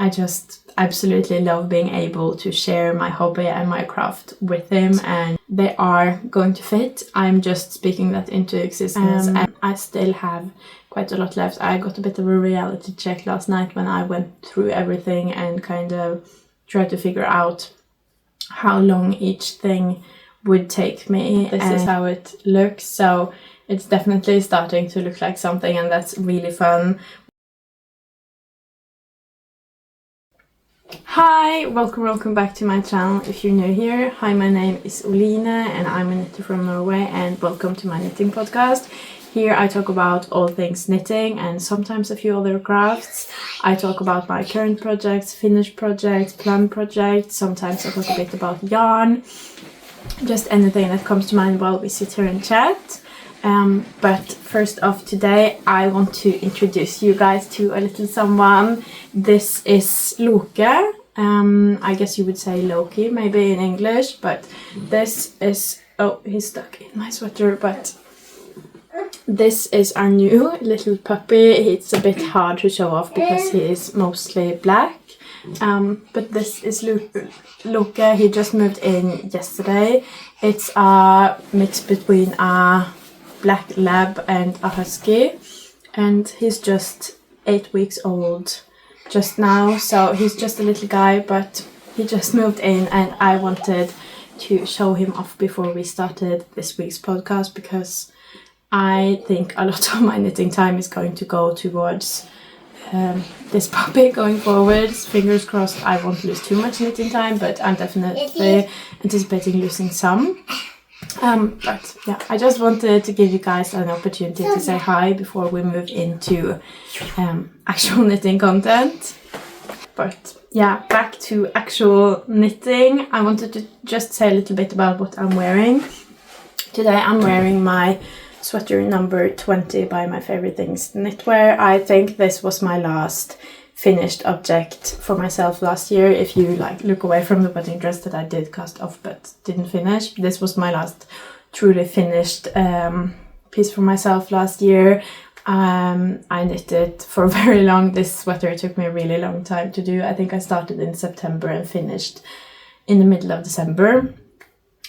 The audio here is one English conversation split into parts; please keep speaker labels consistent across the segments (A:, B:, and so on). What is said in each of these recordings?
A: I just absolutely love being able to share my hobby and my craft with him, and they are going to fit. I'm just speaking that into existence, and I still have quite a lot left. I got a bit of a reality check last night when I went through everything and kind of tried to figure out how long each thing would take me. This is how it looks, so it's definitely starting to look like something, and that's really fun. Hi, welcome back to my channel if you're new here. Hi, my name is Oline and I'm a knitter from Norway, and welcome to my knitting podcast. Here I talk about all things knitting and sometimes a few other crafts. I talk about my current projects, finished projects, planned projects. Sometimes I talk a bit about yarn, just anything that comes to mind while we sit here and chat. But first off, today I want to introduce you guys to a little someone. This is Loke. I guess you would say Loki maybe in English, but this is, oh, he's stuck in my sweater, but this is our new little puppy. It's a bit hard to show off because he is mostly black. But this is Loke. He just moved in yesterday. It's a mix between a black lab and a husky, and he's just 8 weeks old just now, so he's just a little guy, but he just moved in and I wanted to show him off before we started this week's podcast, because I think a lot of my knitting time is going to go towards this puppy going forward. Fingers crossed I won't lose too much knitting time, but I'm definitely anticipating losing some. But yeah, I just wanted to give you guys an opportunity to say hi before we move into actual knitting content. But yeah, back to actual knitting. I wanted to just say a little bit about what I'm wearing. Today I'm wearing my sweater number 20 by Myfavouritethings.knitwear. I think this was my last finished object for myself last year. If you like look away from the wedding dress that I did cast off but didn't finish, this was my last truly finished piece for myself last year. I knitted for very long. This sweater took me a really long time to do. I think I started in September and finished in the middle of December.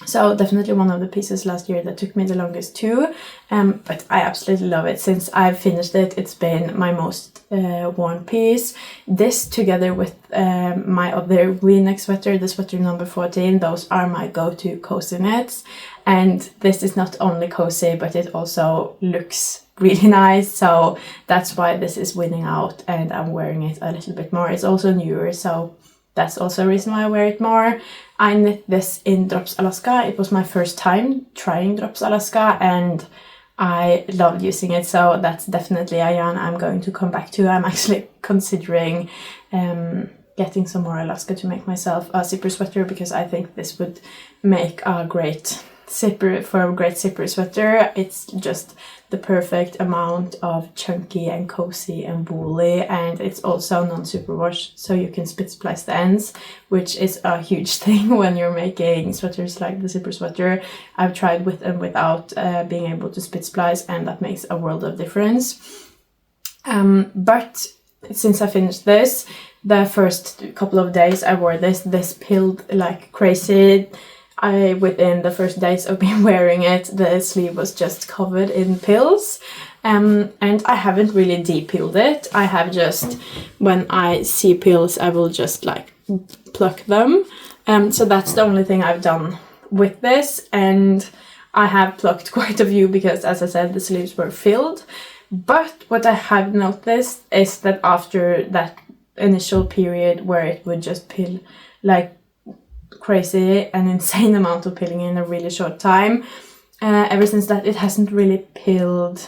A: So definitely one of the pieces last year that took me the longest too, but I absolutely love it. Since I've finished it, it's been my most worn piece. This together with my other V-neck sweater, the sweater number 14, those are my go-to cozy knits. And this is not only cozy, but it also looks really nice, so that's why this is winning out and I'm wearing it a little bit more. It's also newer, so that's also a reason why I wear it more. I knit this in Drops Alaska. It was my first time trying Drops Alaska and I loved using it, so that's definitely a yarn I'm going to come back to. I'm actually considering getting some more Alaska to make myself a zipper sweater, because I think this would make a great zipper for a great zipper sweater. It's just the perfect amount of chunky and cozy and woolly, and it's also non-superwash, so you can spit splice the ends, which is a huge thing when you're making sweaters like the zipper sweater. I've tried with and without being able to spit splice, and that makes a world of difference. But since I finished this, the first couple of days I wore this pilled like crazy. Within the first days of me wearing it, the sleeve was just covered in pills, and I haven't really de-peeled it. I have just, when I see pills, I will just like pluck them. So that's the only thing I've done with this, and I have plucked quite a few because, as I said, the sleeves were filled. But what I have noticed is that after that initial period where it would just pill like crazy, an insane amount of pilling in a really short time, ever since that it hasn't really pilled,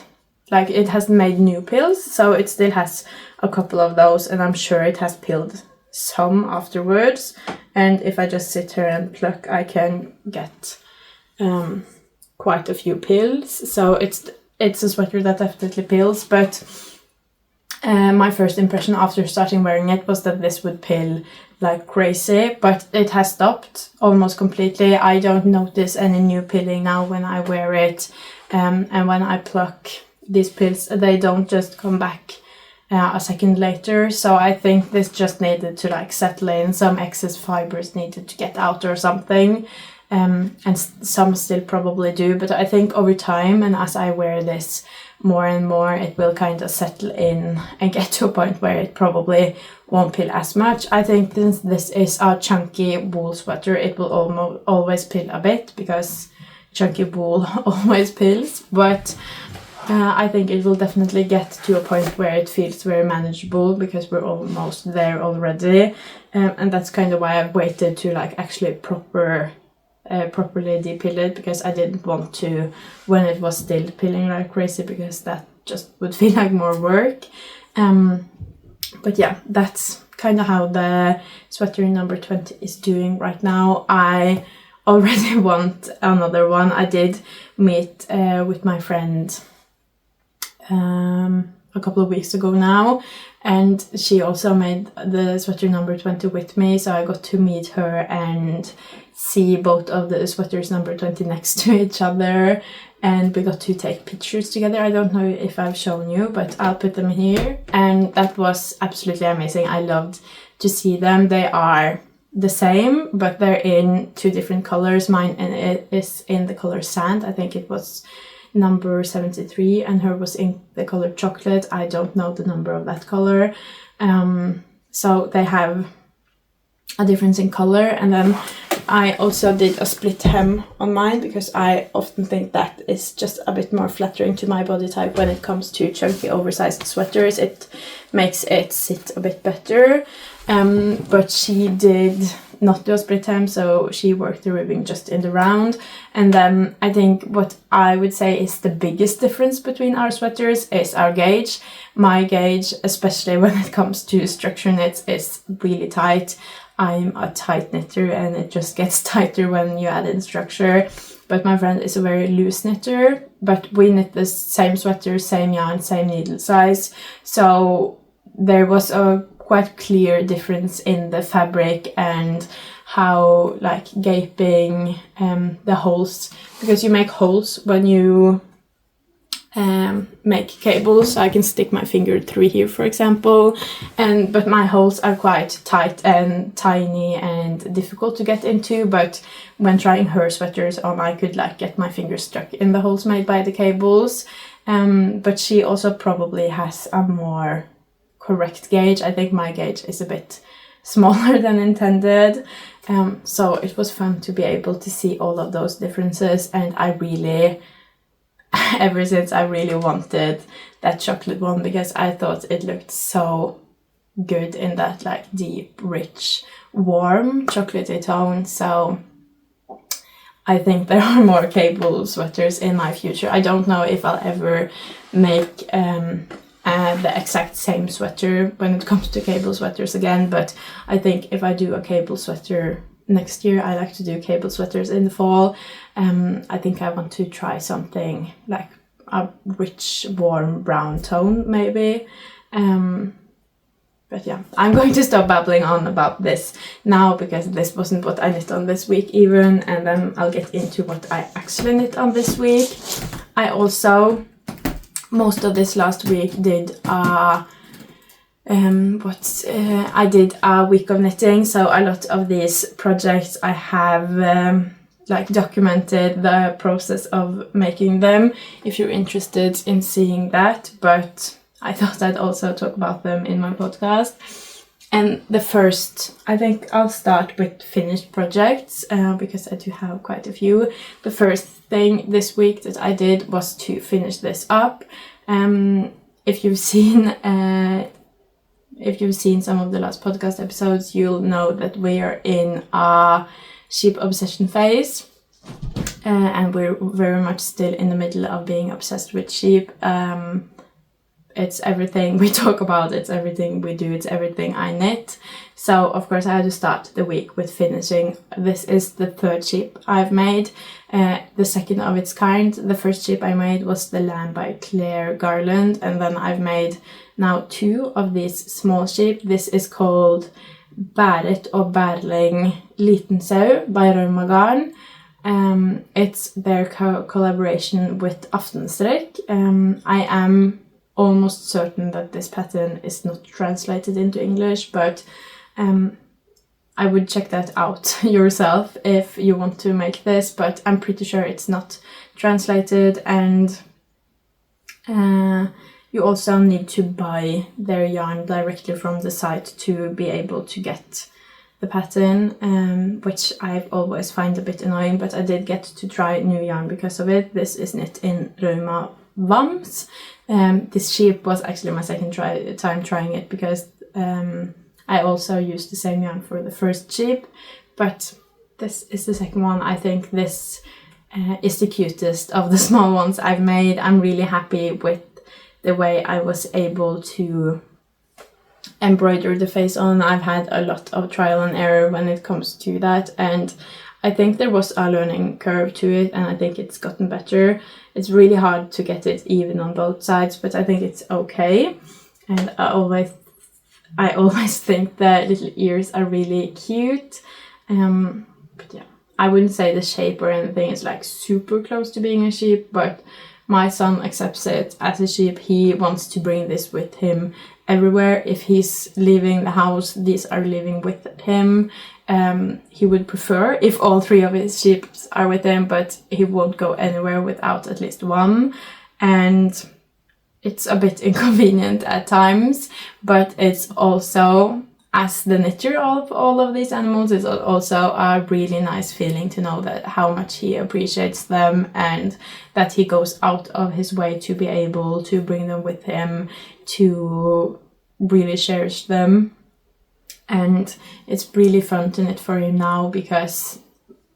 A: like it hasn't made new pills, so it still has a couple of those, and I'm sure it has pilled some afterwards, and if I just sit here and pluck I can get quite a few pills. So it's a sweater that definitely pills, but my first impression after starting wearing it was that this would pill like crazy, but it has stopped almost completely. I don't notice any new pilling now when I wear it, and when I pluck these pills, they don't just come back a second later. So I think this just needed to like settle in. Some excess fibers needed to get out or something. And some still probably do, but I think over time, and as I wear this more and more, it will kind of settle in and get to a point where it probably won't pill as much. I think since this is a chunky wool sweater, it will always pill a bit, because chunky wool always pills, but I think it will definitely get to a point where it feels very manageable, because we're almost there already, and that's kind of why I've waited to like actually properly depill it, because I didn't want to when it was still pilling like crazy, because that just would feel like more work. But yeah, that's kind of how the sweater number 20 is doing right now. I already want another one. I did meet with my friend a couple of weeks ago now, and she also made the sweater number 20 with me, so I got to meet her and see both of the sweaters number 20 next to each other, and we got to take pictures together. I don't know if I've shown you, but I'll put them here, and that was absolutely amazing. I loved to see them. They are the same, but they're in two different colors. Mine and it is in the color sand. I think it was number 73, and her was in the color chocolate. I don't know the number of that color. So they have a difference in color. And then I also did a split hem on mine, because I often think that is just a bit more flattering to my body type when it comes to chunky oversized sweaters. It makes it sit a bit better. But she did not do a split hem, so she worked the ribbing just in the round. And then I think what I would say is the biggest difference between our sweaters is our gauge. My gauge, especially when it comes to structure knits, is really tight. I'm a tight knitter, and it just gets tighter when you add in structure. But my friend is a very loose knitter, but we knit the same sweater, same yarn, same needle size. So there was a quite clear difference in the fabric and how like gaping the holes, because you make holes when you make cables. I can stick my finger through here, for example, but my holes are quite tight and tiny and difficult to get into. But when trying her sweaters on, I could like get my fingers stuck in the holes made by the cables. But she also probably has a more correct gauge. I think my gauge is a bit smaller than intended. So it was fun to be able to see all of those differences, and I really, ever since, I really wanted that chocolate one, because I thought it looked so good in that like deep, rich, warm chocolatey tone. So I think there are more cable sweaters in my future. I don't know if I'll ever make the exact same sweater when it comes to cable sweaters again, but I think if I do a cable sweater next year, I like to do cable sweaters in the fall. I think I want to try something like a rich, warm brown tone maybe. But yeah, I'm going to stop babbling on about this now, because this wasn't what I knit on this week even, and then I'll get into what I actually knit on this week. I also, most of this last week, did I did a week of knitting. So a lot of these projects I have like documented the process of making them, if you're interested in seeing that, but I thought I'd also talk about them in my podcast. And the first, I think I'll start with finished projects, because I do have quite a few. The first thing this week that I did was to finish this up. If you've seen some of the last podcast episodes, you'll know that we are in a sheep obsession phase, and we're very much still in the middle of being obsessed with sheep. It's everything we talk about, it's everything we do, it's everything I knit. So of course I had to start the week with finishing. This is the third sheep I've made, the second of its kind. The first sheep I made was the Lamb by Claire garland, and then I've made now 2 of these small sheep. This is called Bærit og Bærling Liten by Rauma garn. It's their collaboration with Aftenstrikk. I am almost certain that this pattern is not translated into English, but I would check that out yourself if you want to make this, but I'm pretty sure it's not translated. And you also need to buy their yarn directly from the site to be able to get the pattern, which I've always find a bit annoying, but I did get to try new yarn because of it. This is knit in Rauma Vams. This sheep was actually my second time trying it, because I also used the same yarn for the first sheep, but this is the second one. I think this is the cutest of the small ones I've made. I'm really happy with the way I was able to embroider the face on. I've had a lot of trial and error when it comes to that, and I think there was a learning curve to it, and I think it's gotten better. It's really hard to get it even on both sides, but I think it's okay. And I always think the little ears are really cute. But yeah, I wouldn't say the shape or anything is like super close to being a sheep, but my son accepts it as a sheep. He wants to bring this with him everywhere. If he's leaving the house, these are living with him. He would prefer if all three of his sheep are with him, but he won't go anywhere without at least one. And it's a bit inconvenient at times, but it's also, as the knitter of all of these animals, it's also a really nice feeling to know that how much he appreciates them, and that he goes out of his way to be able to bring them with him, to really cherish them. And it's really fun to knit for him now, because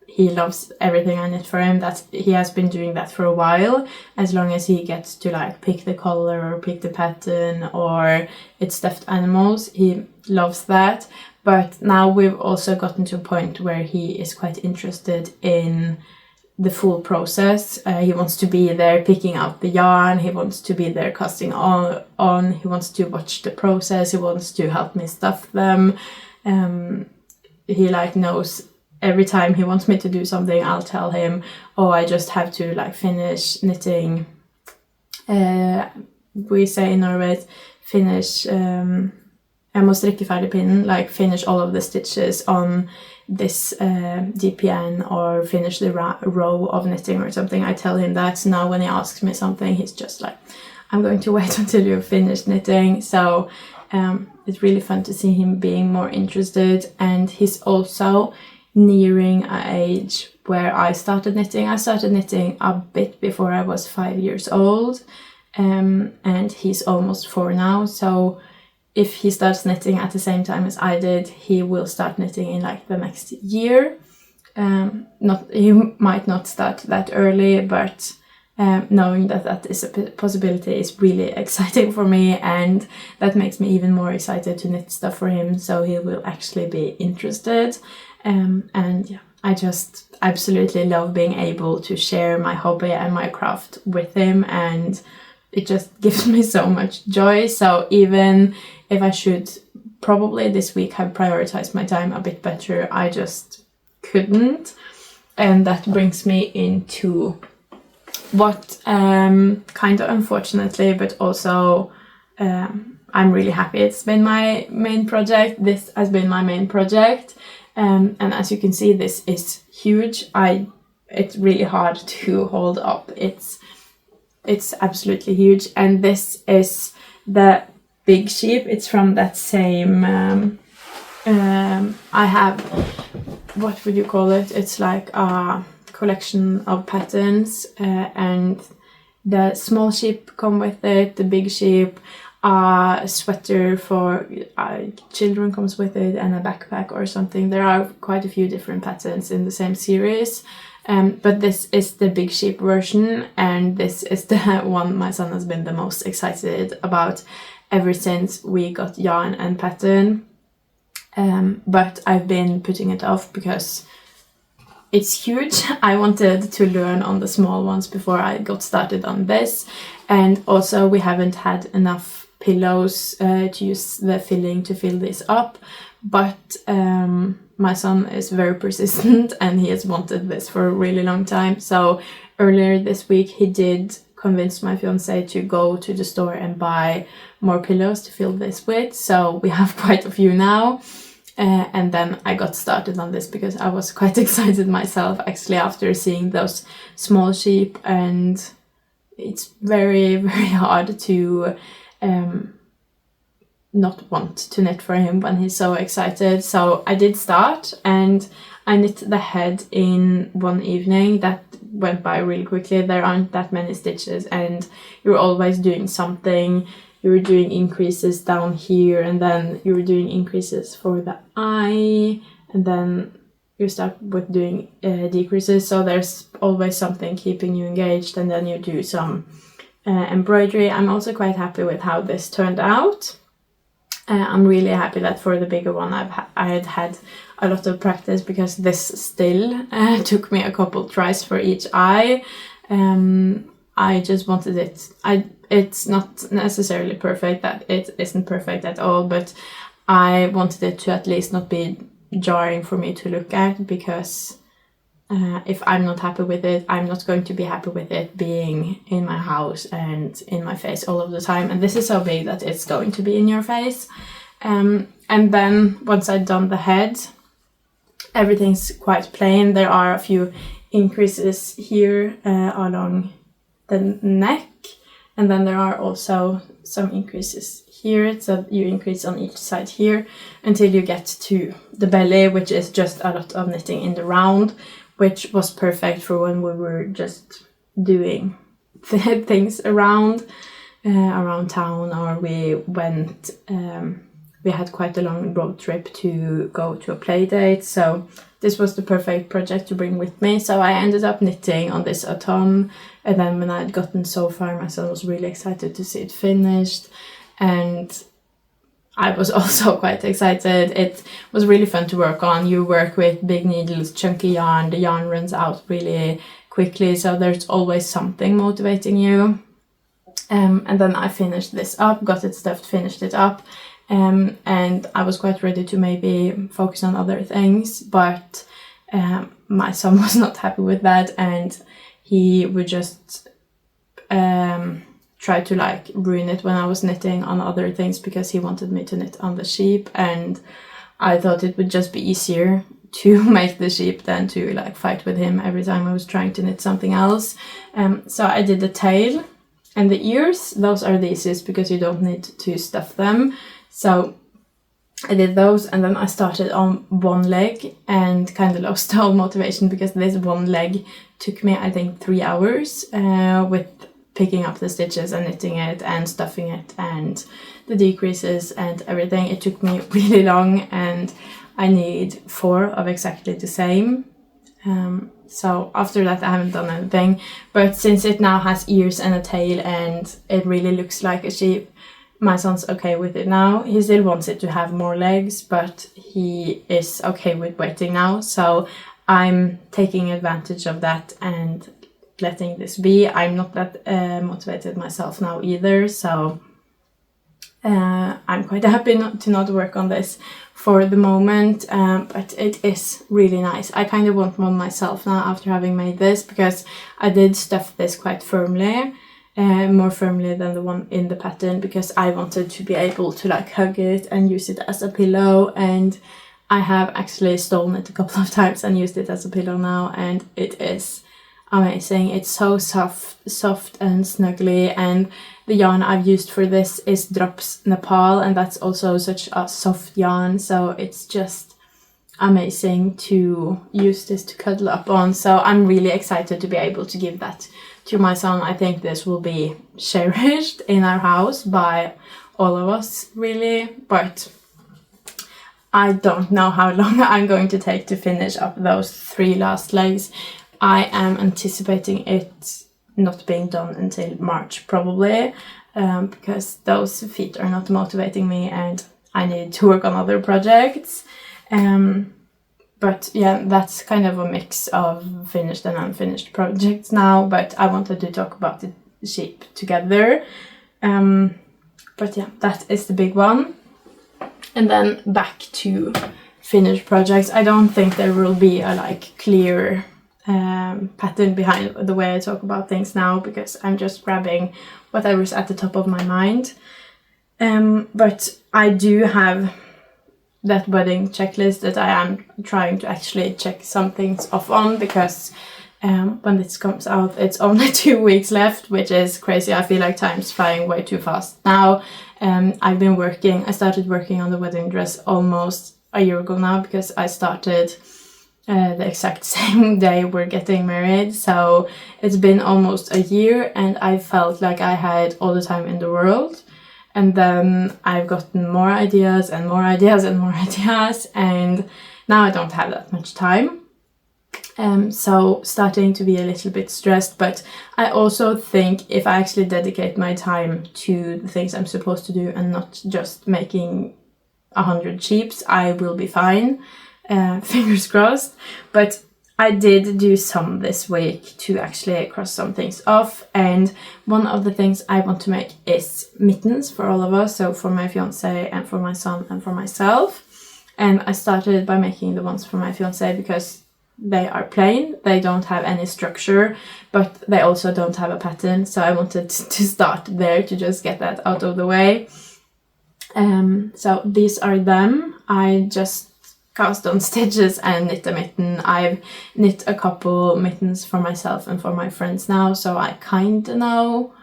A: he loves everything I knit for him. He has been doing that for a while, as long as he gets to like pick the color or pick the pattern, or it's stuffed animals. He loves that. But now we've also gotten to a point where he is quite interested in the full process. He wants to be there picking out the yarn, he wants to be there casting on, he wants to watch the process, he wants to help me stuff them. He like knows every time he wants me to do something, I'll tell him, oh, I just have to like finish knitting, we say in Norway, finish jeg må strikke ferdig pinnen, like finish all of the stitches on this DPN, or finish the row of knitting or something. I tell him that. So now when he asks me something, he's just like, I'm going to wait until you've finished knitting. So it's really fun to see him being more interested. And he's also nearing an age where I started knitting. I started knitting a bit before I was 5 years old, and he's almost 4 now. So if he starts knitting at the same time as I did, he will start knitting in like the next year. He might not start that early, but knowing that that is a possibility is really exciting for me, and that makes me even more excited to knit stuff for him, so he will actually be interested. And yeah, I just absolutely love being able to share my hobby and my craft with him, and it just gives me so much joy. So even if I should probably this week have prioritized my time a bit better, I just couldn't. And that brings me into what kind of unfortunately, but also I'm really happy it's been my main project. This has been my main project, and as you can see, this is huge. It's really hard to hold up. It's absolutely huge, and this is the big sheep. It's from that same I have, what would you call it? It's like a collection of patterns, and the small sheep come with it, the big sheep, a sweater for children comes with it, and a backpack or something. There are quite a few different patterns in the same series. But this is the big sheep version, and this is the one my son has been the most excited about ever since we got yarn and pattern. But I've been putting it off because it's huge. I wanted to learn on the small ones before I got started on this, and also we haven't had enough pillows to use the filling to fill this up. But my son is very persistent, and he has wanted this for a really long time. So earlier this week he did convinced my fiance to go to the store and buy more pillows to fill this with. So we have quite a few now. And then I got started on this because I was quite excited myself actually after seeing those small sheep, and it's very, very hard to not want to knit for him when he's so excited. So I did start, and I knit the head in one evening. That went by really quickly. There aren't that many stitches and you're always doing something. You were doing increases down here, and then you were doing increases for the eye, and then you start with doing decreases. So there's always something keeping you engaged, and then you do some embroidery. I'm also quite happy with how this turned out. I'm really happy that for the bigger one I had a lot of practice, because this still took me a couple tries for each eye. I just wanted it. It's not necessarily perfect, that it isn't perfect at all, but I wanted it to at least not be jarring for me to look at, because if I'm not happy with it, I'm not going to be happy with it being in my house and in my face all of the time. And this is so big that it's going to be in your face. And then once I'd done the head, everything's quite plain. There are a few increases here along the neck, and then there are also some increases here, so you increase on each side here until you get to the belly, which is just a lot of knitting in the round, which was perfect for when we were just doing things around town, or we went we had quite a long road trip to go to a play date, so this was the perfect project to bring with me. So I ended up knitting on this autumn, and then when I had gotten so far, my son was really excited to see it finished, and I was also quite excited. It was really fun to work on. You work with big needles, chunky yarn, the yarn runs out really quickly, so there's always something motivating you. And then I finished this up, got it stuffed, finished it up. And I was quite ready to maybe focus on other things, but my son was not happy with that, and he would just try to like ruin it when I was knitting on other things, because he wanted me to knit on the sheep, and I thought it would just be easier to make the sheep than to like fight with him every time I was trying to knit something else. So I did the tail and the ears. Those are the easiest because you don't need to stuff them. So I did those, and then I started on one leg and kind of lost all motivation, because this one leg took me, I think, 3 hours with picking up the stitches and knitting it and stuffing it and the decreases and everything. It took me really long, and I need 4 of exactly the same. So after that I haven't done anything, but since it now has ears and a tail and it really looks like a sheep, my son's okay with it now. He still wants it to have more legs, but he is okay with waiting now. So I'm taking advantage of that and letting this be. I'm not that motivated myself now either, so I'm quite happy to not work on this for the moment, but it is really nice. I kind of want one myself now after having made this, because I did stuff this quite firmly. More firmly than the one in the pattern, because I wanted to be able to like hug it and use it as a pillow, and I have actually stolen it a couple of times and used it as a pillow now, and it is amazing. It's so soft and snuggly, and the yarn I've used for this is Drops Nepal, and that's also such a soft yarn, so it's just amazing to use this to cuddle up on. So I'm really excited to be able to give that to my son. I think this will be cherished in our house by all of us, really, but I don't know how long I'm going to take to finish up those 3 last legs. I am anticipating it not being done until March probably, because those feet are not motivating me and I need to work on other projects. But yeah, that's kind of a mix of finished and unfinished projects now, but I wanted to talk about the sheep together. But yeah, that is the big one. And then back to finished projects. I don't think there will be a like clear pattern behind the way I talk about things now, because I'm just grabbing whatever's at the top of my mind. But I do have that wedding checklist that I am trying to actually check some things off on, because when this comes out it's only 2 weeks left, which is crazy. I feel like time's flying way too fast now. I started working on the wedding dress almost a year ago now, because I started the exact same day we're getting married. So it's been almost a year, and I felt like I had all the time in the world. And then I've gotten more ideas and more ideas and more ideas, and now I don't have that much time. So starting to be a little bit stressed, but I also think if I actually dedicate my time to the things I'm supposed to do and not just making 100 sheeps, I will be fine. Fingers crossed. But I did do some this week to actually cross some things off, and one of the things I want to make is mittens for all of us, so for my fiance and for my son and for myself. And I started by making the ones for my fiance because they are plain, they don't have any structure, but they also don't have a pattern, so I wanted to start there to just get that out of the way. So these are them. I just cast on stitches and knit a mitten. I've knit a couple mittens for myself and for my friends now, so I kind of know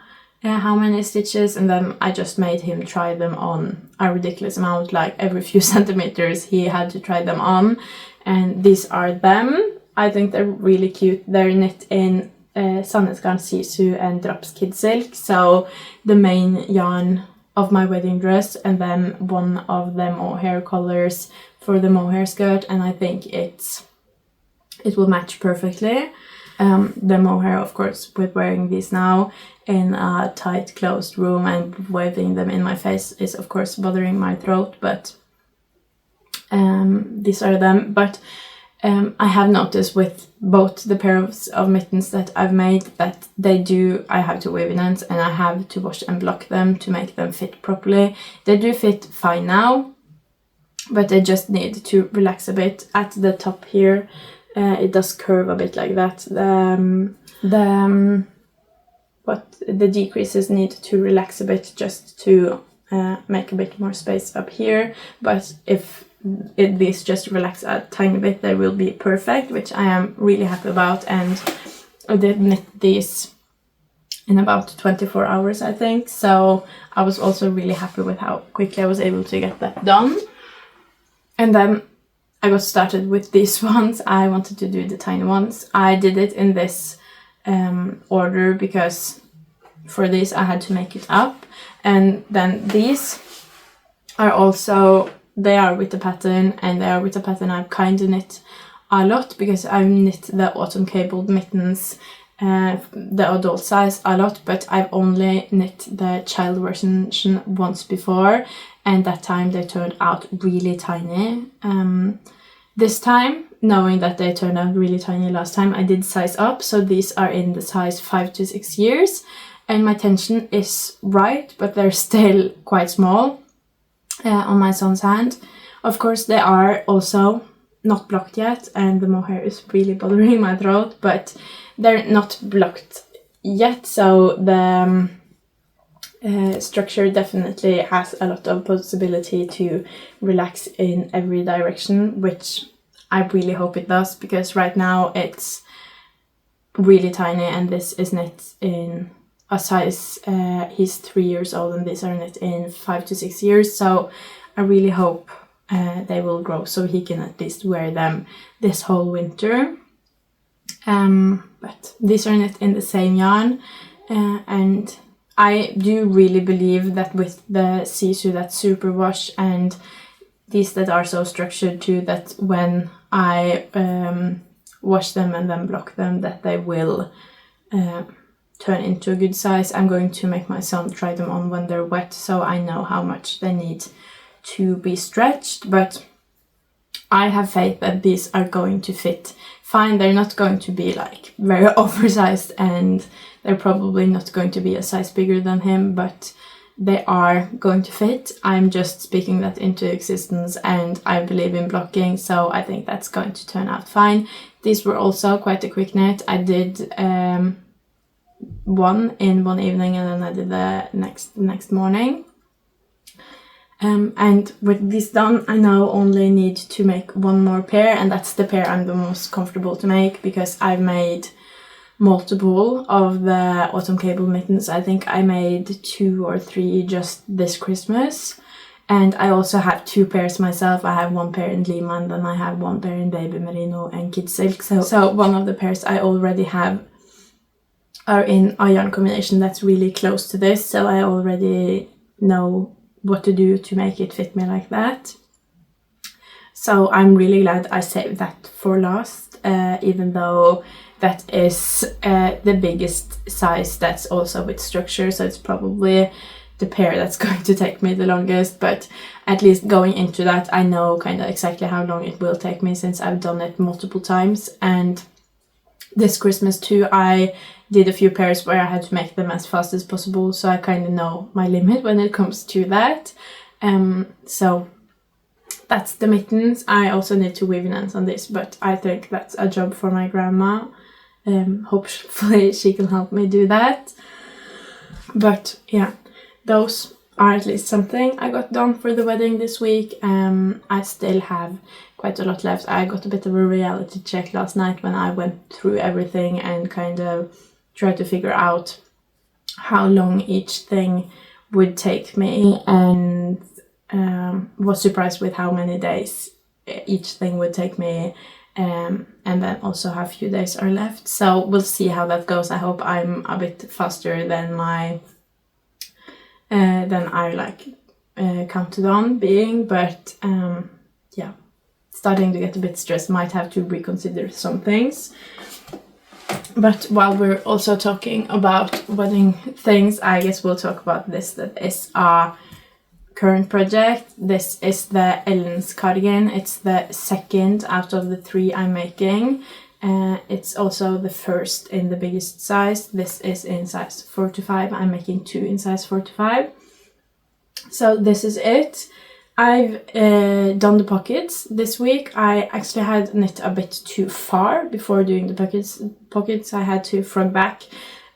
A: how many stitches, and then I just made him try them on a ridiculous amount, like every few centimeters he had to try them on. And these are them. I think they're really cute. They're knit in Synnedrakt sisu and drops kid silk, so the main yarn of my wedding dress, and then one of the mohair colors for the mohair skirt, and I think it will match perfectly. The mohair, of course, with wearing these now in a tight closed room and waving them in my face is of course bothering my throat, but these are them. But I have noticed with both the pairs of mittens that I've made that I have to weave in ends, and I have to wash and block them to make them fit properly. They do fit fine now, but they just need to relax a bit at the top here. It does curve a bit like that. The decreases need to relax a bit just to make a bit more space up here. But if these just relax a tiny bit, they will be perfect, which I am really happy about. And I did knit these in about 24 hours, I think. So I was also really happy with how quickly I was able to get that done. And then I got started with these ones. I wanted to do the tiny ones. I did it in this order because for this I had to make it up. And then these are also, they are with the pattern, and they are with the pattern I've kind of knit a lot, because I've knit the autumn cabled mittens, the adult size, a lot, but I've only knit the child version once before, and that time they turned out really tiny. This time, knowing that they turned out really tiny last time, I did size up, so these are in the size 5 to 6 years, and my tension is right, but they're still quite small on my son's hand. Of course, they are also not blocked yet, and the mohair is really bothering my throat, but they're not blocked yet, so the structure definitely has a lot of possibility to relax in every direction, which I really hope it does, because right now it's really tiny, and this is knit in a size, he's 3 years old, and these are knit in 5 to 6 years, so I really hope they will grow so he can at least wear them this whole winter. But these are knit in the same yarn, and I do really believe that with the sisu that's super wash and these that are so structured too, that when I wash them and then block them, that they will turn into a good size. I'm going to make my son try them on when they're wet, so I know how much they need to be stretched, but I have faith that these are going to fit fine. They're not going to be like very oversized, and they're probably not going to be a size bigger than him, but they are going to fit. I'm just speaking that into existence, and I believe in blocking, so I think that's going to turn out fine. These were also quite a quick knit. I did one in one evening, and then I did the next morning. And with this done, I now only need to make one more pair, and that's the pair I'm the most comfortable to make, because I've made multiple of the autumn cable mittens. I think I made 2 or 3 just this Christmas, and I also have 2 pairs myself. I have 1 pair in Lima, and then I have 1 pair in baby merino and kid silk. So one of the pairs I already have are in a yarn combination that's really close to this, so I already know what to do to make it fit me like that. So I'm really glad I saved that for last, even though that is the biggest size that's also with structure, so it's probably the pair that's going to take me the longest, but at least going into that I know kind of exactly how long it will take me, since I've done it multiple times. And this Christmas too, I did a few pairs where I had to make them as fast as possible, so I kind of know my limit when it comes to that. So that's the mittens. I also need to weave ends on this, but I think that's a job for my grandma. Hopefully she can help me do that. But yeah, those are at least something I got done for the wedding this week. I still have quite a lot left. I got a bit of a reality check last night when I went through everything and kind of tried to figure out how long each thing would take me, and was surprised with how many days each thing would take me, and then also how few days are left. So we'll see how that goes. I hope I'm a bit faster than I counted on being, but yeah, starting to get a bit stressed. Might have to reconsider some things. But while we're also talking about wedding things, I guess we'll talk about this. That is a current project. This is the Ellen's cardigan. It's the second out of the 3 I'm making. It's also the first in the biggest size. This is in size 4 to 5. I'm making 2 in size 4 to 5. So this is it. I've done the pockets this week. I actually had knit a bit too far before doing the pockets. I had to front back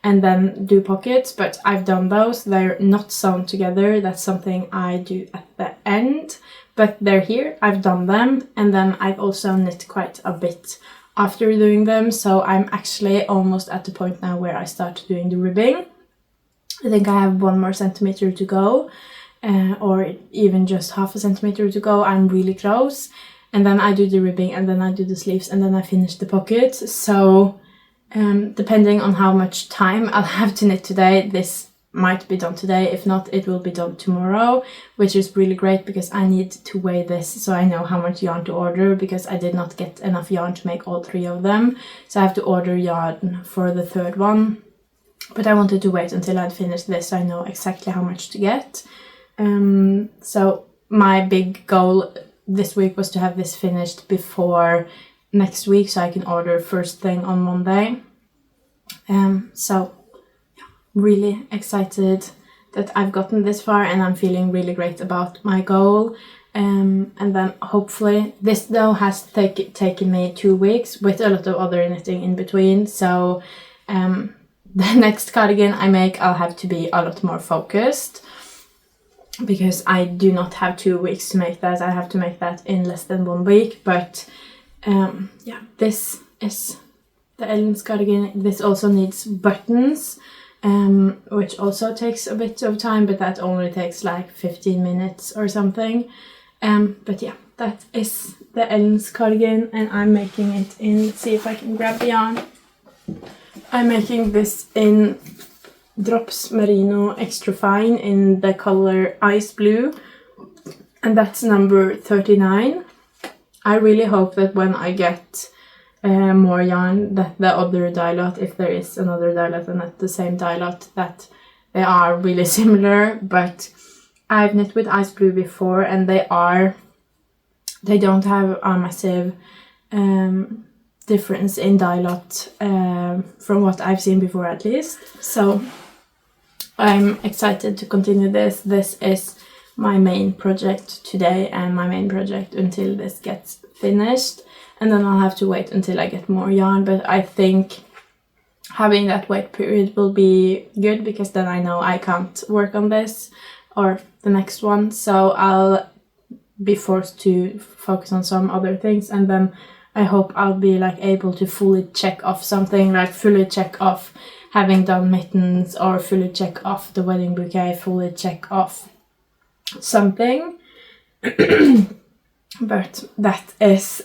A: and then do pockets, but I've done those. They're not sewn together. That's something I do at the end, but they're here. I've done them, and then I've also knit quite a bit after doing them. So I'm actually almost at the point now where I start doing the ribbing. I think I have 1 more centimeter to go. Or even just half a centimeter to go. I'm really close, and then I do the ribbing, and then I do the sleeves, and then I finish the pockets. So depending on how much time I'll have to knit today, this might be done today. If not, it will be done tomorrow, which is really great because I need to weigh this so I know how much yarn to order, because I did not get enough yarn to make all 3 of them. So I have to order yarn for the 3rd one, but I wanted to wait until I'd finished this so I know exactly how much to get. So my big goal this week was to have this finished before next week so I can order first thing on Monday. So yeah, really excited that I've gotten this far, and I'm feeling really great about my goal. And then hopefully, this though has taken me 2 weeks with a lot of other knitting in between. So the next cardigan I make, I'll have to be a lot more focused, because I do not have 2 weeks to make that. I have to make that in less than 1 week. But yeah, this is the Ellen's cardigan. This also needs buttons, which also takes a bit of time, but that only takes like 15 minutes or something. But yeah, that is the Ellen's cardigan, and I'm making it in, let's see if I can grab the yarn. I'm making this in Drops Merino Extra Fine in the color Ice Blue, and that's number 39. I really hope that when I get more yarn, that the other dye lot, if there is another dye lot and not the same dye lot, that they are really similar. But I've knit with Ice Blue before, and they don't have a massive difference in dye lot from what I've seen before, at least. So I'm excited to continue this. This is my main project today and my main project until this gets finished, and then I'll have to wait until I get more yarn, but I think having that wait period will be good because then I know I can't work on this or the next one, so I'll be forced to focus on some other things, and then I hope I'll be like able to fully check off something, like fully check off having done mittens, or fully check off the wedding bouquet, fully check off something. But that is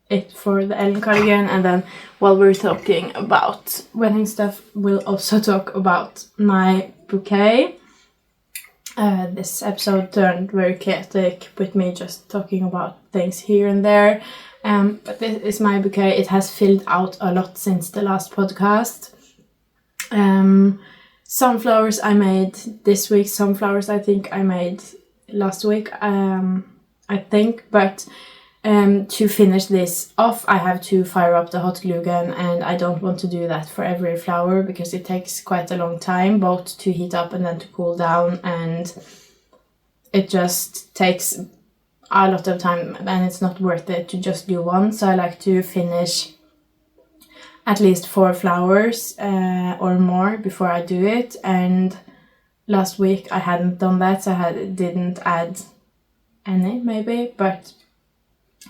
A: it for the Ellen cardigan. And then while we're talking about wedding stuff, we'll also talk about my bouquet. This episode turned very chaotic with me just talking about things here and there. But this is my bouquet. It has filled out a lot since the last podcast. Some flowers I made this week, some flowers I think I made last week, I think. But to finish this off, I have to fire up the hot glue gun, and I don't want to do that for every flower because it takes quite a long time both to heat up and then to cool down, and it just takes a lot of time and it's not worth it to just do one. So I like to finish at least 4 flowers or more before I do it, and last week I hadn't done that, so I didn't add any maybe, but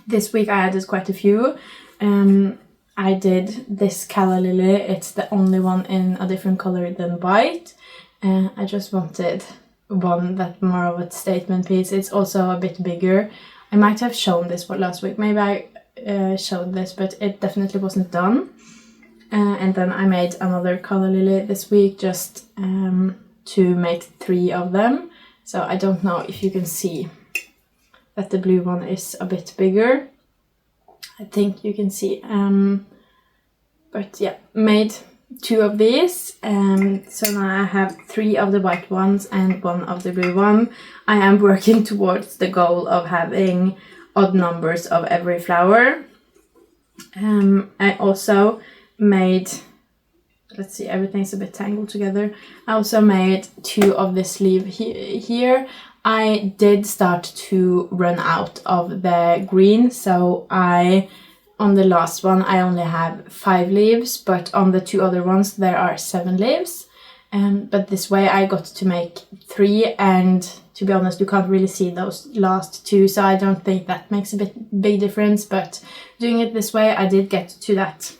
A: this week I added quite a few. I did this Calla Lily. It's the only one in a different color than white. I just wanted one that's more of a statement piece. It's also a bit bigger. I might have shown this one last week. Maybe I showed this, but it definitely wasn't done. And then I made another Calla Lily this week just to make 3 of them. So I don't know if you can see that the blue one is a bit bigger. I think you can see. But yeah, made 2 of these. So now I have 3 of the white ones and 1 of the blue one. I am working towards the goal of having odd numbers of every flower. I also made, let's see, everything's a bit tangled together. I also made 2 of the sleeve here. I did start to run out of the green, so on the last one I only have 5 leaves, but on the 2 other ones there are 7 leaves. But this way I got to make 3, and to be honest you can't really see those last 2, so I don't think that makes a big difference, but doing it this way I did get to that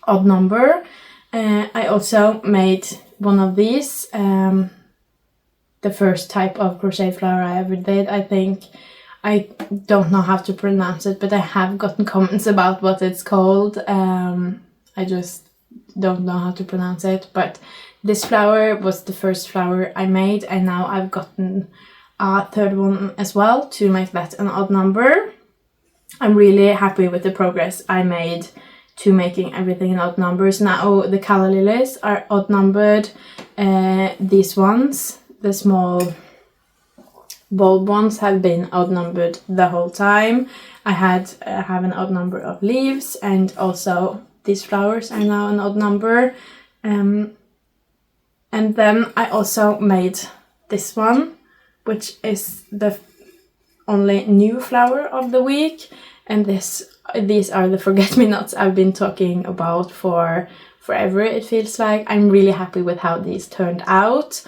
A: odd number. I also made one of these, the first type of crochet flower I ever did. I think, I don't know how to pronounce it, but I have gotten comments about what it's called. I just don't know how to pronounce it, but this flower was the first flower I made, and now I've gotten a third one as well to make that an odd number. I'm really happy with the progress I made to making everything in odd numbers. Now the Calla Lilies are odd numbered. These ones, the small bulb ones, have been odd numbered the whole time. I have an odd number of leaves, and also these flowers are now an odd number. And then I also made this one, which is the only new flower of the week, and these are the forget-me-nots I've been talking about for forever, it feels like. I'm really happy with how these turned out.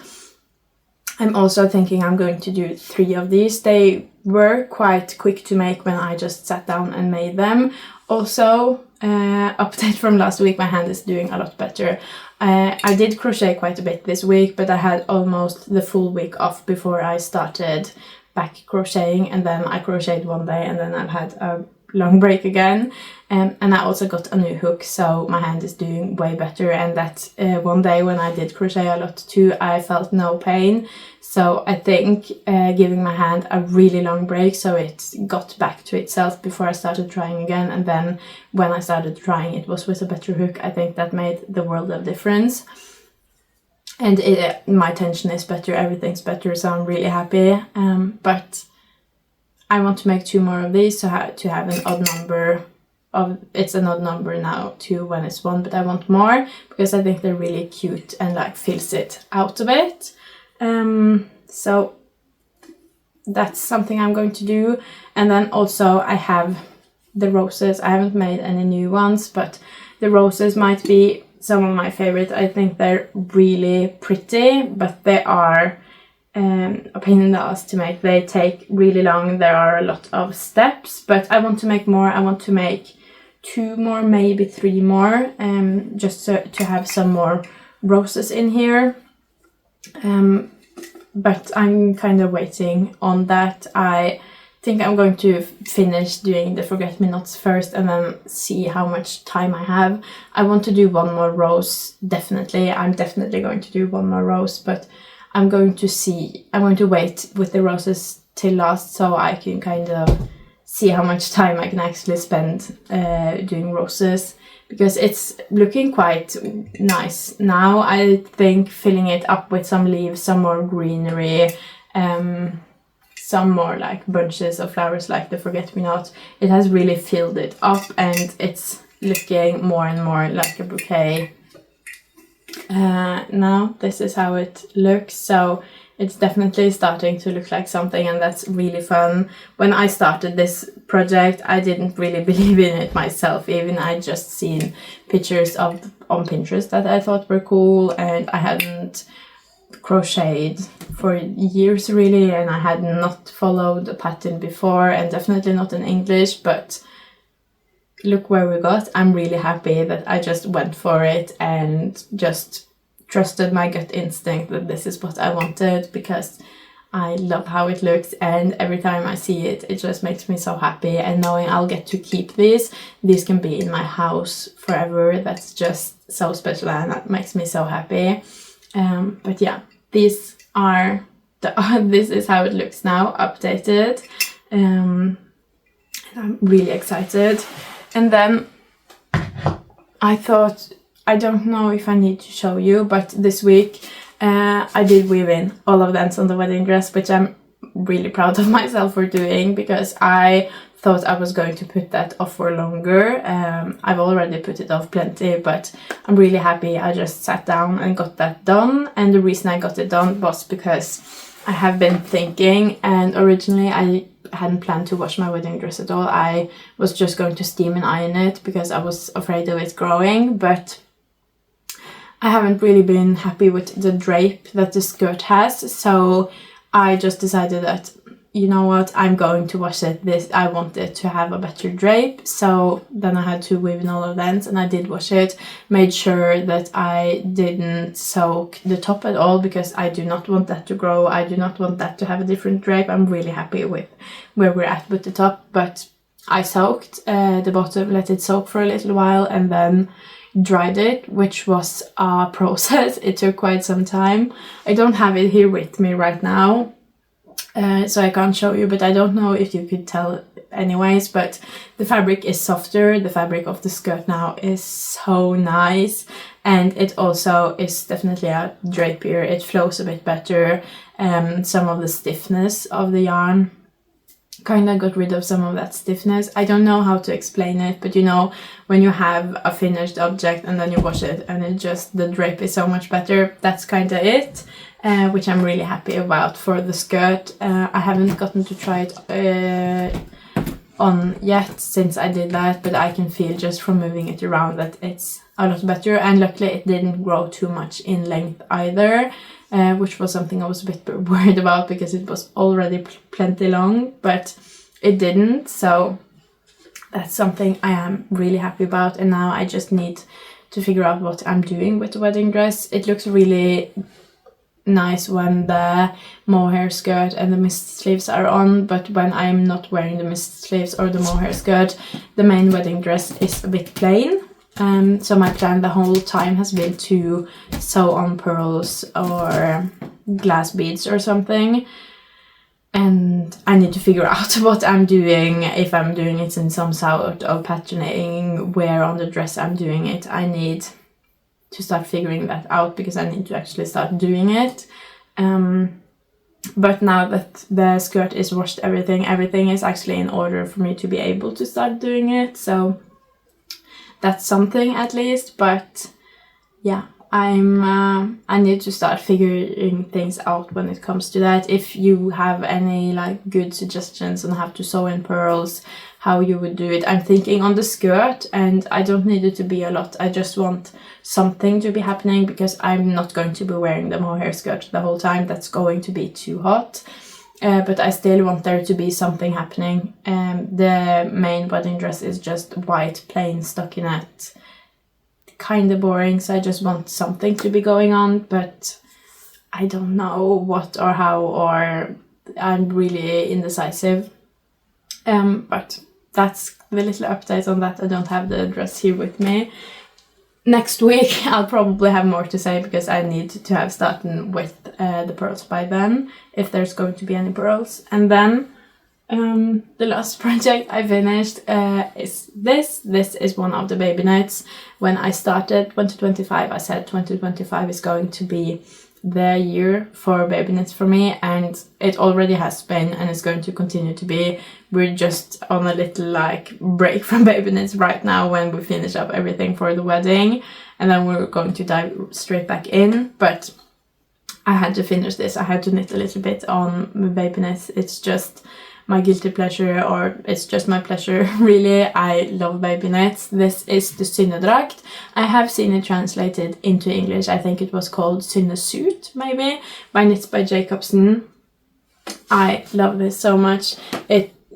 A: I'm also thinking I'm going to do 3 of these. They were quite quick to make when I just sat down and made them. Also, update from last week, my hand is doing a lot better. I did crochet quite a bit this week, but I had almost the full week off before I started back crocheting, and then I crocheted one day and then I've had a long break again, and I also got a new hook, so my hand is doing way better. And that one day when I did crochet a lot too, I felt no pain, so I think giving my hand a really long break so it got back to itself before I started trying again, and then when I started trying it was with a better hook. I think that made the world of difference, and my tension is better, everything's better, so I'm really happy. But I want to make 2 more of these to have an odd number it's an odd number now to when it's 1, but I want more because I think they're really cute and like fills it out a bit. So that's something I'm going to do. And then also I have the roses. I haven't made any new ones, but the roses might be some of my favorite. I think they're really pretty, but they are a pain in the ass to make. They take really long. There are a lot of steps, but I want to make more. I want to make 2 more, maybe 3 more, just to have some more roses in here. But I'm kind of waiting on that. I think I'm going to finish doing the forget-me-nots first and then see how much time I have. I want to do 1 more rose, definitely. I'm definitely going to do 1 more rose, but I'm going to wait with the roses till last so I can kind of see how much time I can actually spend doing roses, because it's looking quite nice now. I think filling it up with some leaves, some more greenery, some more like bunches of flowers like the forget-me-not, it has really filled it up and it's looking more and more like a bouquet. Now this is how it looks, so it's definitely starting to look like something, and that's really fun. When I started this project, I didn't really believe in it myself. Even I just seen pictures on Pinterest that I thought were cool, and I hadn't crocheted for years really, and I had not followed a pattern before, and definitely not in English, but look where we got. I'm really happy that I just went for it and just trusted my gut instinct that this is what I wanted, because I love how it looks, and every time I see it, it just makes me so happy. And knowing I'll get to keep these can be in my house forever, that's just so special, and that makes me so happy. But yeah, these are this is how it looks now, updated. And I'm really excited. And then I thought, I don't know if I need to show you, but this week I did weave in all of the ends on the wedding dress, which I'm really proud of myself for doing, because I thought I was going to put that off for longer. I've already put it off plenty, but I'm really happy I just sat down and got that done. And the reason I got it done was because I have been thinking, and originally I hadn't planned to wash my wedding dress at all. I was just going to steam and iron it because I was afraid of it growing, but I haven't really been happy with the drape that the skirt has, so I just decided that, you know what, I'm going to wash it. I want it to have a better drape, so then I had to weave in all of the ends, and I did wash it. Made sure that I didn't soak the top at all, because I do not want that to grow. I do not want that to have a different drape. I'm really happy with where we're at with the top, but I soaked the bottom, let it soak for a little while, and then dried it, which was a process. It took quite some time. I don't have it here with me right now, so I can't show you, but I don't know if you could tell anyways, but the fabric is softer. The fabric of the skirt now is so nice, and it also is definitely a drapier. It flows a bit better. Some of the stiffness of the yarn kind of got rid of some of that stiffness. I don't know how to explain it, but you know, when you have a finished object and then you wash it and it just, the drape is so much better. That's kind of it, which I'm really happy about for the skirt. I haven't gotten to try it on yet since I did that, but I can feel just from moving it around that it's a lot better, and luckily it didn't grow too much in length either, which was something I was a bit worried about because it was already plenty long, but it didn't, so that's something I am really happy about. And now I just need to figure out what I'm doing with the wedding dress. It looks really nice when the mohair skirt and the mist sleeves are on, but when I'm not wearing the mist sleeves or the mohair skirt, the main wedding dress is a bit plain. So my plan the whole time has been to sew on pearls or glass beads or something, and I need to figure out what I'm doing, if I'm doing it in some sort of patterning, where on the dress I'm doing it. I need to start figuring that out because I need to actually start doing it. But now that the skirt is washed, everything is actually in order for me to be able to start doing it, so that's something at least. But yeah, I need to start figuring things out when it comes to that. If you have any like good suggestions on how to sew in pearls, how you would do it. I'm thinking on the skirt, and I don't need it to be a lot. I just want something to be happening because I'm not going to be wearing the mohair skirt the whole time. That's going to be too hot. But I still want there to be something happening. The main wedding dress is just white plain stockinette, kind of boring, so I just want something to be going on, but I don't know what or how, or I'm really indecisive. But that's the little update on that. I don't have the dress here with me. Next week I'll probably have more to say because I need to have started with the pearls by then, if there's going to be any pearls. And then the last project I finished is this. This is one of the baby knits. When I started 2025, I said 2025 is going to be the year for baby knits for me, and it already has been, and it's going to continue to be. We're just on a little like break from baby knits right now when we finish up everything for the wedding, and then we're going to dive straight back in. But I had to finish this. I had to knit a little bit on baby knits. It's just my guilty pleasure, or it's just my pleasure really. I love baby knits. This is the Synnedrakt. I have seen it translated into English. I think it was called Synnesuit maybe, by KnitbyJacobsen. I love this so much.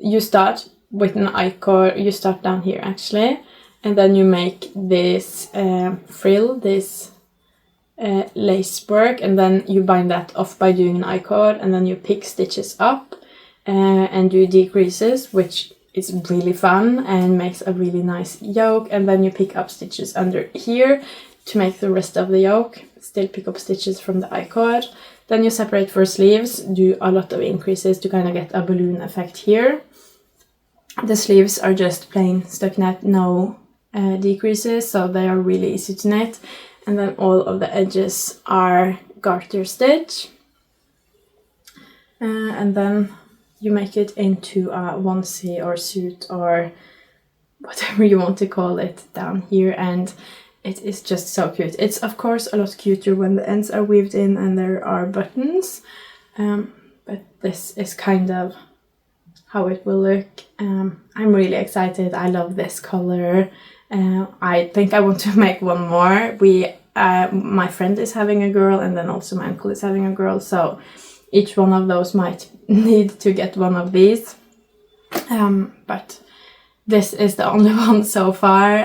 A: You start with an I-cord, you start down here actually, and then you make this frill, this lace work, and then you bind that off by doing an I-cord, and then you pick stitches up and do decreases, which is really fun and makes a really nice yoke. And then you pick up stitches under here to make the rest of the yoke. Still pick up stitches from the I-cord. Then you separate for sleeves, do a lot of increases to kind of get a balloon effect here. The sleeves are just plain stockinette, no decreases, so they are really easy to knit. And then all of the edges are garter stitch. And then you make it into a onesie or suit or whatever you want to call it down here, and it is just so cute. It's of course a lot cuter when the ends are weaved in and there are buttons, but this is kind of how it will look. I'm really excited. I love this color. I think I want to make one more. My friend is having a girl, and then also my uncle is having a girl, so each one of those might need to get one of these. But this is the only one so far.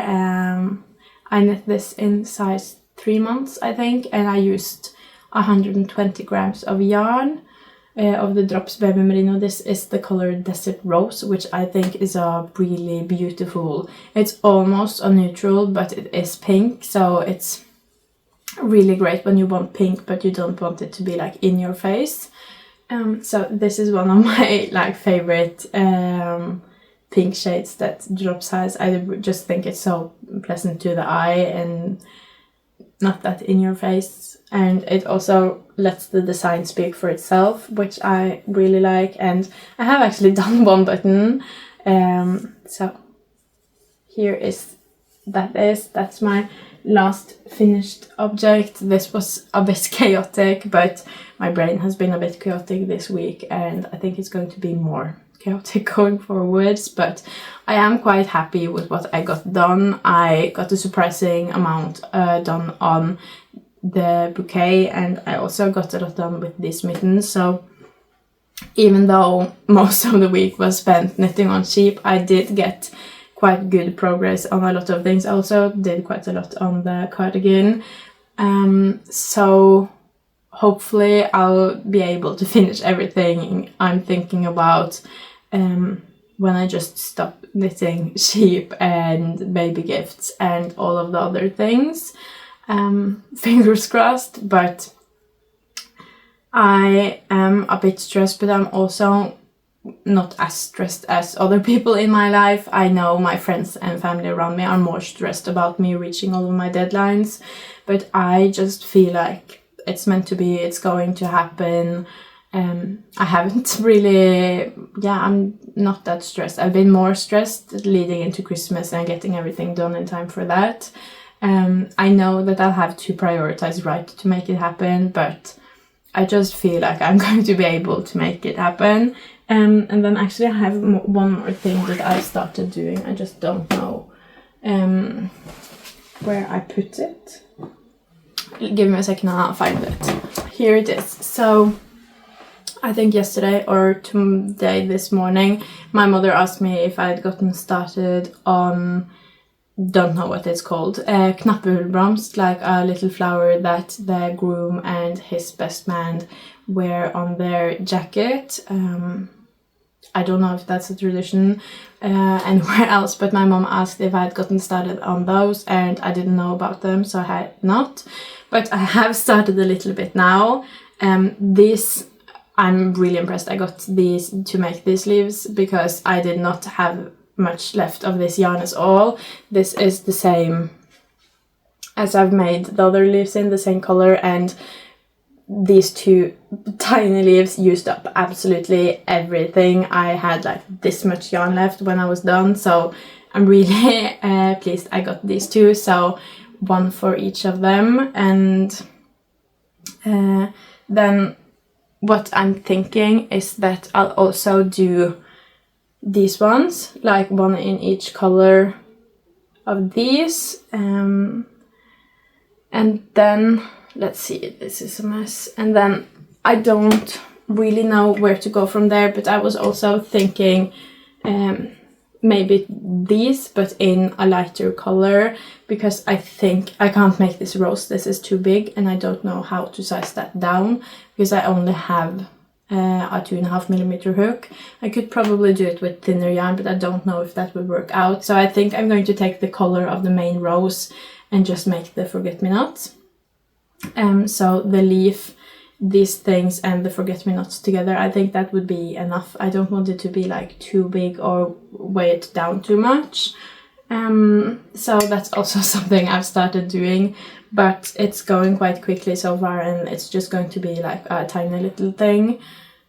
A: I knit this in size 3 months, I think, and I used 120 grams of yarn of the Drops Baby Merino. This is the color Desert Rose, which I think is a really beautiful, it's almost a neutral, but it is pink, so it's really great when you want pink but you don't want it to be like in your face. So this is one of my like favorite pink shades that Drops has. I just think it's so pleasant to the eye and not that in your face, and it also lets the design speak for itself, which I really like. And I have actually done one button, so here is that's my last finished object. This was a bit chaotic, but my brain has been a bit chaotic this week, and I think it's going to be more chaotic going forwards, but I am quite happy with what I got done. I got a surprising amount done on the bouquet, and I also got a lot done with these mittens. So even though most of the week was spent knitting on sheep, I did get quite good progress on a lot of things. I also did quite a lot on the cardigan, so hopefully I'll be able to finish everything I'm thinking about when I just stop knitting sheep and baby gifts and all of the other things. Fingers crossed, but I am a bit stressed, but I'm also not as stressed as other people in my life. I know my friends and family around me are more stressed about me reaching all of my deadlines, but I just feel like it's meant to be, it's going to happen, I haven't really, I'm not that stressed. I've been more stressed leading into Christmas and getting everything done in time for that. I know that I'll have to prioritize right to make it happen, but I just feel like I'm going to be able to make it happen. And then actually I have one more thing that I started doing. I just don't know where I put it. Give me a second and I'll find it. Here it is. So I think yesterday or today, this morning, my mother asked me if I had gotten started on, don't know what it's called, knappehullblomst, like a little flower that the groom and his best man wear on their jacket. I don't know if that's a tradition anywhere else, but my mom asked if I had gotten started on those, and I didn't know about them, so I had not. But I have started a little bit now. These, I'm really impressed I got these to make these leaves, because I did not have much left of this yarn at all. This is the same as I've made the other leaves in, the same color, and these two tiny leaves used up absolutely everything. I had like this much yarn left when I was done, so I'm really pleased I got these two, so one for each of them. And then what I'm thinking is that I'll also do these ones, like one in each color of these, and then let's see, this is a mess, and then I don't really know where to go from there, but I was also thinking maybe these, but in a lighter color, because I think I can't make this rose, this is too big, and I don't know how to size that down, because I only have a 2.5mm hook. I could probably do it with thinner yarn, but I don't know if that will work out. So I think I'm going to take the color of the main rose and just make the forget-me-nots. So the leaf, these things, and the forget-me-nots together, I think that would be enough. I don't want it to be like too big or weigh it down too much. So that's also something I've started doing, but it's going quite quickly so far, and it's just going to be like a tiny little thing.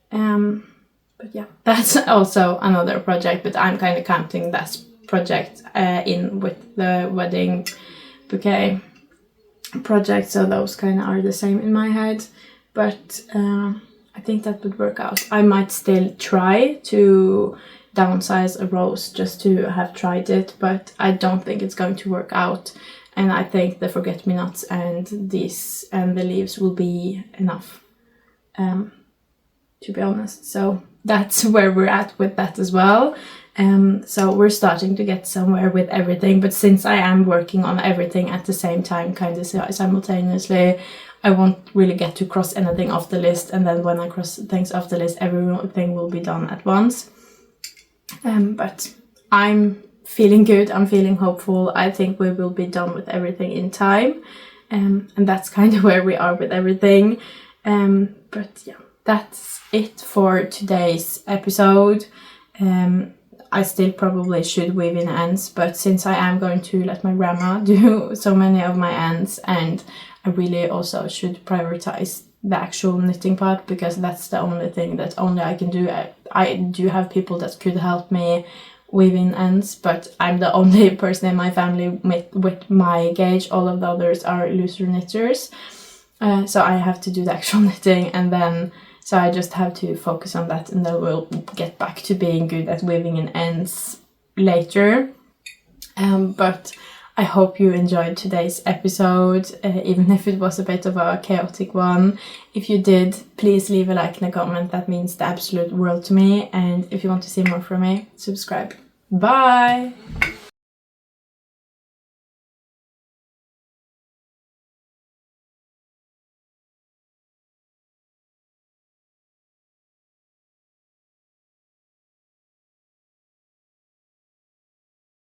A: But yeah, that's also another project, but I'm kind of counting that project in with the wedding bouquet project, so those kind of are the same in my head. But I think that would work out. I might still try to downsize a rose just to have tried it, but I don't think it's going to work out, and I think the forget-me-nots and these and the leaves will be enough, to be honest. So that's where we're at with that as well. So we're starting to get somewhere with everything, but since I am working on everything at the same time, kind of simultaneously, I won't really get to cross anything off the list, and then when I cross things off the list, everything will be done at once. But I'm feeling good, I'm feeling hopeful. I think we will be done with everything in time, and that's kind of where we are with everything. But yeah, that's it for today's episode. I still probably should weave in ends, but since I am going to let my grandma do so many of my ends, and I really also should prioritize the actual knitting part, because that's the only thing that only I can do. I do have people that could help me weave in ends, but I'm the only person in my family with my gauge. All of the others are looser knitters, so I have to do the actual knitting, and then so I just have to focus on that, and then we'll get back to being good at weaving in ends later. But I hope you enjoyed today's episode, even if it was a bit of a chaotic one. If you did, please leave a like and a comment. That means the absolute world to me. And if you want to see more from me, subscribe. Bye!